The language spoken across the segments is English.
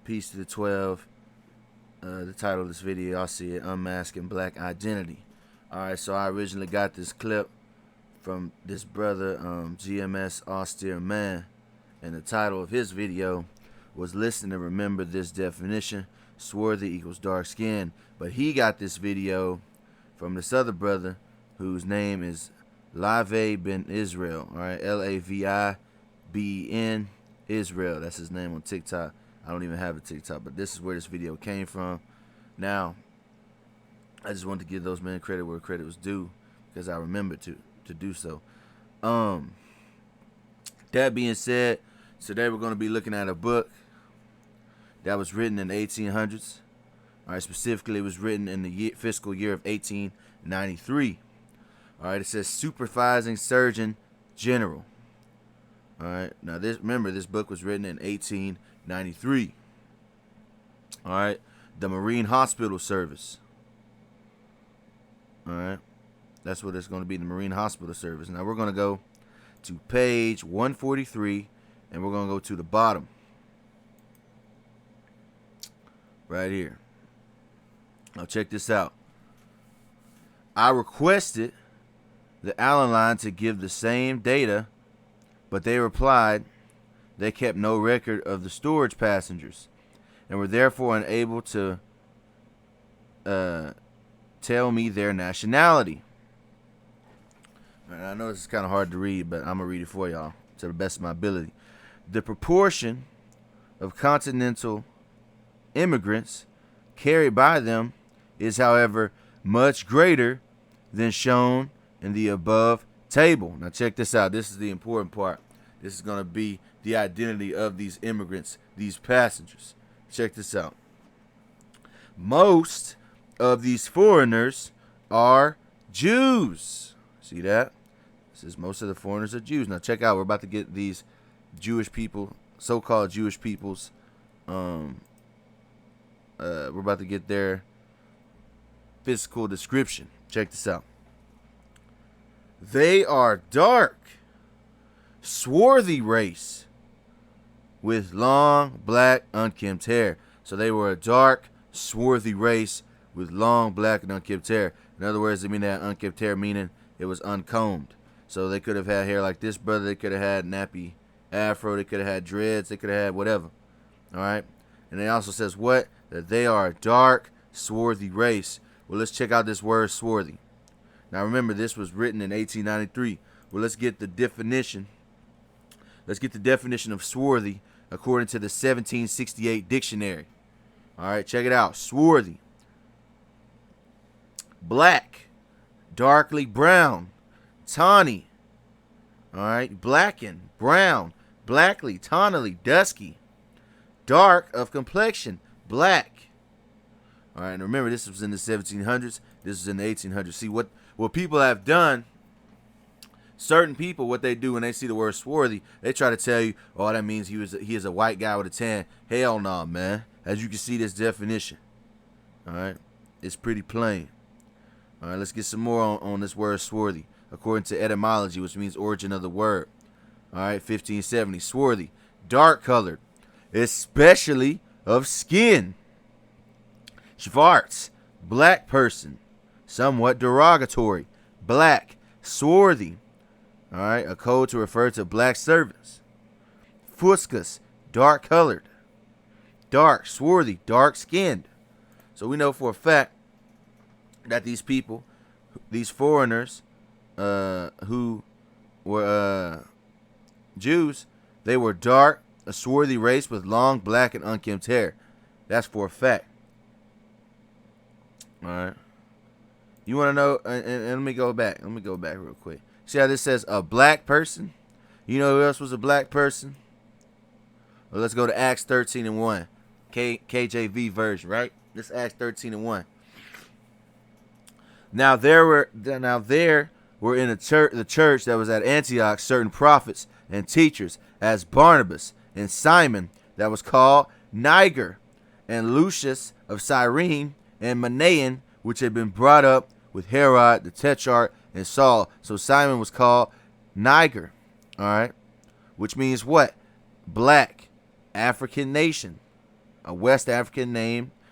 Peace to the 12. The title of this video, y'all see it, Unmasking Black Identity. Alright, so I originally got this clip from this brother, GMS Austere Man, and the title of his video was Listen and Remember This Definition, Swarthy equals dark skin. But he got this video from this other brother whose name is Lavi Ben Israel, alright, Lavibn Israel. That's his name on TikTok. I don't even have a TikTok, but this is where this video came from. Now, I just wanted to give those men credit where credit was due, because I remembered to do so. That being said, today we're going to be looking at a book that was written in the 1800s. All right, specifically, it was written in the fiscal year of 1893. All right, it says Supervising Surgeon General. All right, now remember, this book was written in 1893. All right, the Marine Hospital Service. All right, that's what it's going to be, the Marine Hospital Service. Now we're going to go to page 143, and we're going to go to the bottom right here. Now check this out. I requested the Allen line to give the same data, but they replied they kept no record of the storage passengers and were therefore unable to tell me their nationality. And I know this is kind of hard to read, but I'm going to read it for y'all to the best of my ability. The proportion of continental immigrants carried by them is, however, much greater than shown in the above table. Now check this out. This is the important part. This is going to be the identity of these immigrants, these passengers. Check this out. Most of these foreigners are Jews. See that? It says most of the foreigners are Jews. Now check out. We're about to get these Jewish people, so-called Jewish peoples. We're about to get their physical description. Check this out. They are dark, swarthy race with long, black, unkempt hair. So they were a dark, swarthy race with long, black, and unkempt hair. In other words, they mean that unkempt hair, meaning it was uncombed. So they could have had hair like this brother. They could have had nappy afro. They could have had dreads. They could have had whatever. All right. And it also says what? That they are a dark, swarthy race. Well, let's check out this word swarthy. Now, remember, this was written in 1893. Well, let's get the definition. Let's get the definition of swarthy according to the 1768 dictionary. All right, check it out. Swarthy. Black, darkly brown, tawny. All right, blackened, brown, blackly, tawnily, dusky. Dark of complexion, black. All right, and remember, this was in the 1700s. This was in the 1800s. See, what people have done, certain people, what they do when they see the word swarthy, they try to tell you, oh, that means he is a white guy with a tan. Hell no, man. As you can see, this definition. All right, it's pretty plain. All right, let's get some more on this word swarthy. According to etymology, which means origin of the word. All right, 1570, swarthy, dark colored, especially of skin. Schwarz, black person, somewhat derogatory, black, swarthy. All right, a code to refer to black servants. Fuscus, dark colored, dark, swarthy, dark skinned. So we know for a fact that these people, these foreigners, who were Jews, they were dark, a swarthy race with long, black, and unkempt hair. That's for a fact. All right. You want to know? And let me go back. Let me go back real quick. See how this says a black person? You know who else was a black person? Well, let's go to Acts 13:1, KJV version, right? This is Acts 13:1. Now there were in the church that was at Antioch certain prophets and teachers, as Barnabas and Simon that was called Niger, and Lucius of Cyrene, and Manaen, which had been brought up with Herod the Tetrarch and Saul. So Simon was called Niger, all right, which means what? Black, African nation, a West African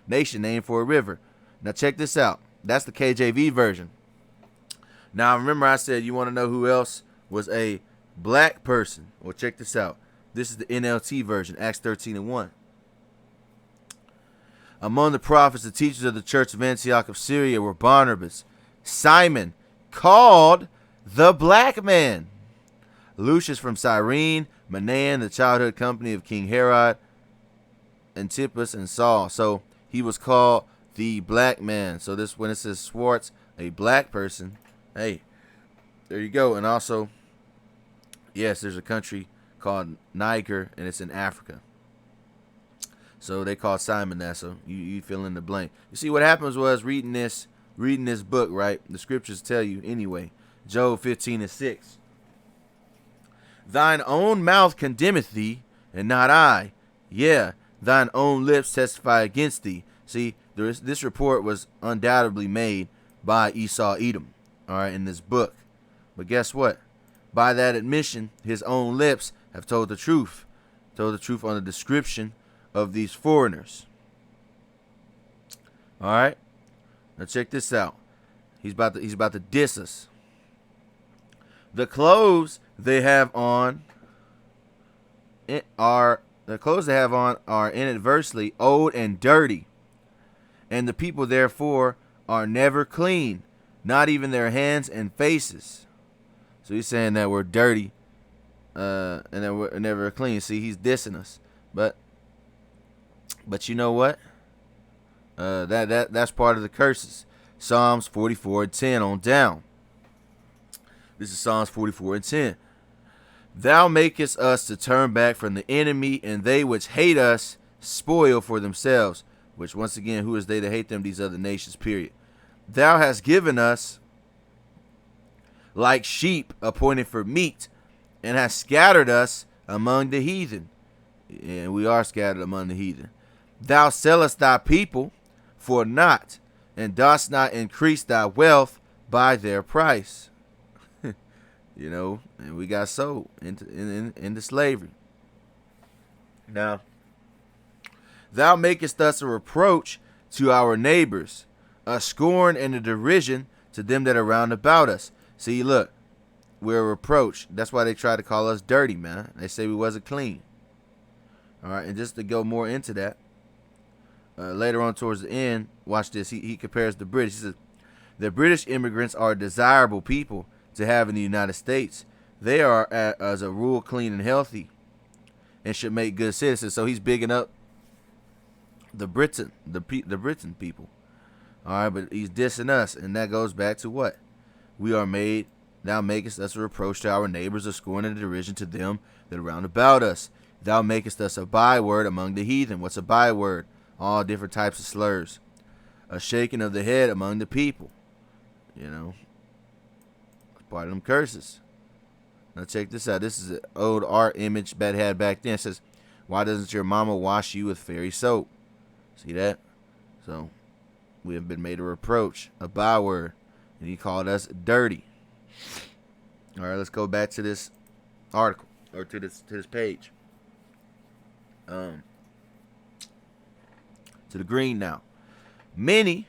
nation named for a river. Now check this out. That's the KJV version. Now remember I said you want to know who else was a black person. Well, check this out. This is the NLT version, Acts 13:1. Among the prophets, the teachers of the church of Antioch of Syria were Barnabas, Simon, called the black man, Lucius from Cyrene, Manaen, the childhood company of King Herod, Antipas, and Saul. So he was called the black man. So this, when it says Swartz, a black person, hey, there you go. And also, yes, there's a country called Niger, and it's in Africa. So they called Simon that. So you fill in the blank. You see, what happens was reading this book, right? The scriptures tell you anyway. Job 15:6. Thine own mouth condemneth thee, and not I. Yeah, thine own lips testify against thee. See, this report was undoubtedly made by Esau Edom, all right, in this book. But guess what? By that admission, his own lips have told the truth. Told the truth on the description of these foreigners. All right? Now check this out. He's about to diss us. The clothes they have on are inadvertently old and dirty, and the people therefore are never clean, not even their hands and faces. So he's saying that we're dirty, and that we're never clean. See, he's dissing us, but you know what? That's part of the curses. Psalms 44:10 on down. This is Psalms 44:10. Thou makest us to turn back from the enemy, and they which hate us spoil for themselves. Which, once again, who is they that hate them? These other nations, period. Thou hast given us like sheep appointed for meat, and hast scattered us among the heathen. And we are scattered among the heathen. Thou sellest thy people for naught, and dost not increase thy wealth by their price. You know, and we got sold into slavery. Now, thou makest us a reproach to our neighbors, a scorn and a derision to them that are round about us. See, look, we're a reproach. That's why they try to call us dirty, man. They say we wasn't clean. All right, and just to go more into that, later on towards the end, watch this. He compares the British. He says, the British immigrants are desirable people to have in the United States. They are, as a rule, clean and healthy, and should make good citizens. So he's bigging up the Britain people. All right, but he's dissing us, and that goes back to what? We are made, thou makest us a reproach to our neighbors, a scorn and a derision to them that are round about us. Thou makest us a byword among the heathen. What's a byword? All different types of slurs. A shaking of the head among the people. You know, part of them curses. Now check this out. This is an old art image that had back then. It says, why doesn't your mama wash you with fairy soap? See that? So we have been made a reproach, a byword, and he called us dirty. All right, let's go back to this article, or to this page. To the green now. Many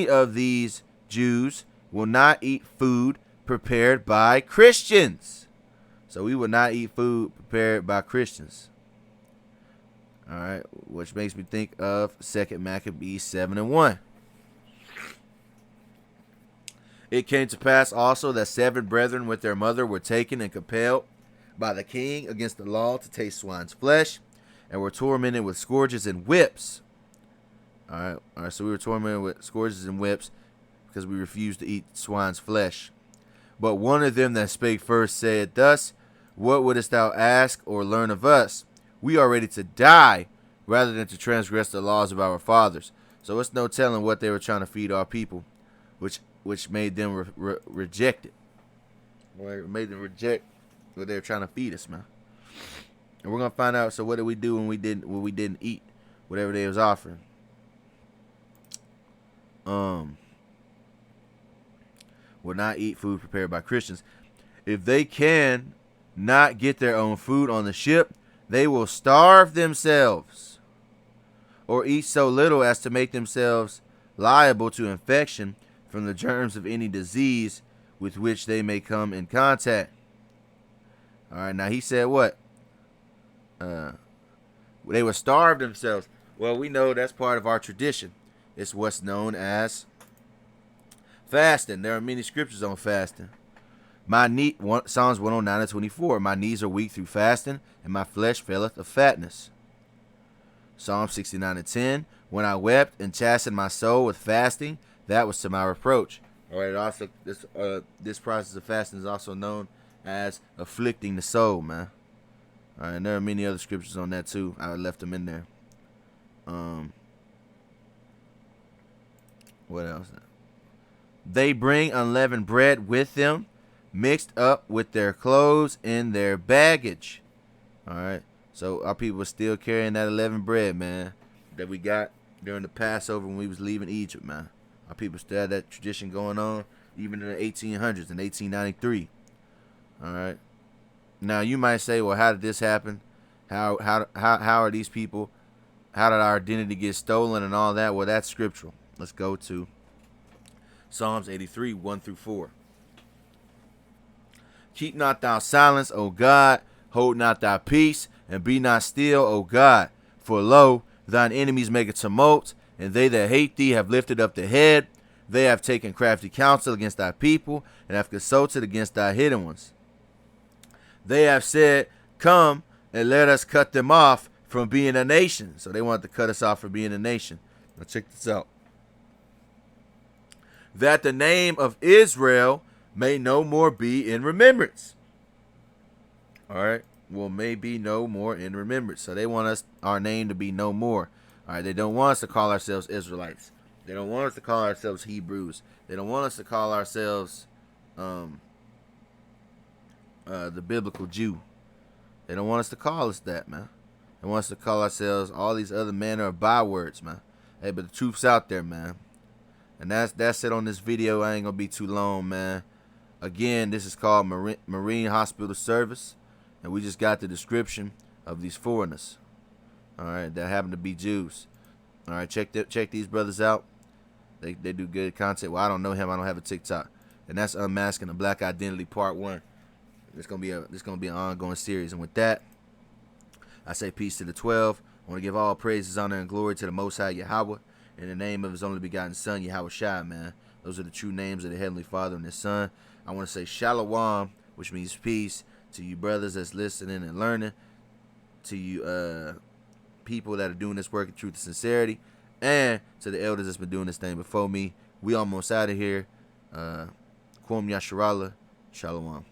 of these Jews will not eat food prepared by Christians. So we will not eat food prepared by Christians. All right, which makes me think of 2 Maccabees 7:1. It came to pass also that 7 brethren with their mother were taken and compelled by the king against the law to taste swine's flesh, and were tormented with scourges and whips. All right. So we were tormented with scourges and whips because we refused to eat swine's flesh. But one of them that spake first said thus, what wouldest thou ask or learn of us? We are ready to die rather than to transgress the laws of our fathers. So it's no telling what they were trying to feed our people, which made them reject it. Or it made them reject what they were trying to feed us, man. And we're gonna find out. So what did we do when we didn't eat whatever they was offering? Will not eat food prepared by Christians. If they can not get their own food on the ship, they will starve themselves. or eat so little as to make themselves liable to infection from the germs of any disease with which they may come in contact. All right, now he said what? They would starve themselves. Well, we know that's part of our tradition. It's what's known as fasting. There are many scriptures on fasting. Psalms 109:24. My knees are weak through fasting, and my flesh faileth of fatness. Psalm 69:10. When I wept and chastened my soul with fasting, that was to my reproach. All right. Also, this process of fasting is also known as afflicting the soul, man. All right. And there are many other scriptures on that too. I left them in there. What else? They bring unleavened bread with them, mixed up with their clothes and their baggage. All right. So our people are still carrying that unleavened bread, man, that we got during the Passover when we was leaving Egypt, man. Our people still had that tradition going on even in the 1800s, in 1893. All right. Now you might say, well, how did this happen? How are these people? How did our identity get stolen and all that? Well, that's scriptural. Let's go to Psalms 83, 1-4. Keep not thou silence, O God. Hold not thy peace, and be not still, O God. For lo, thine enemies make a tumult, and they that hate thee have lifted up the head. They have taken crafty counsel against thy people, and have consulted against thy hidden ones. They have said, come, and let us cut them off from being a nation. So they wanted to cut us off from being a nation. Now check this out. That the name of Israel may no more be in remembrance. All right. Well, may be no more in remembrance. So they want our name to be no more. All right. They don't want us to call ourselves Israelites. They don't want us to call ourselves Hebrews. They don't want us to call ourselves the biblical Jew. They don't want us to call us that, man. They want us to call ourselves all these other manner of bywords, man. Hey, but the truth's out there, man. And that's it on this video. I ain't gonna be too long, man. Again, this is called Marine Hospital Service, and we just got the description of these foreigners. All right, that happen to be Jews. All right, check these brothers out. They do good content. Well, I don't know him. I don't have a TikTok, and that's Unmasking the Black Identity Part 1. This gonna be an ongoing series. And with that, I say peace to the 12. I want to give all praises, honor, and glory to the Most High Yahawah, in the name of His only begotten Son, yahawashi, man. Those are the true names of the Heavenly Father and His Son. I want to say shalom, which means peace, to you brothers that's listening and learning, to you people that are doing this work in truth and sincerity, and to the elders that's been doing this thing before me. We almost out of here. Kwam Yasharallah. Shalom.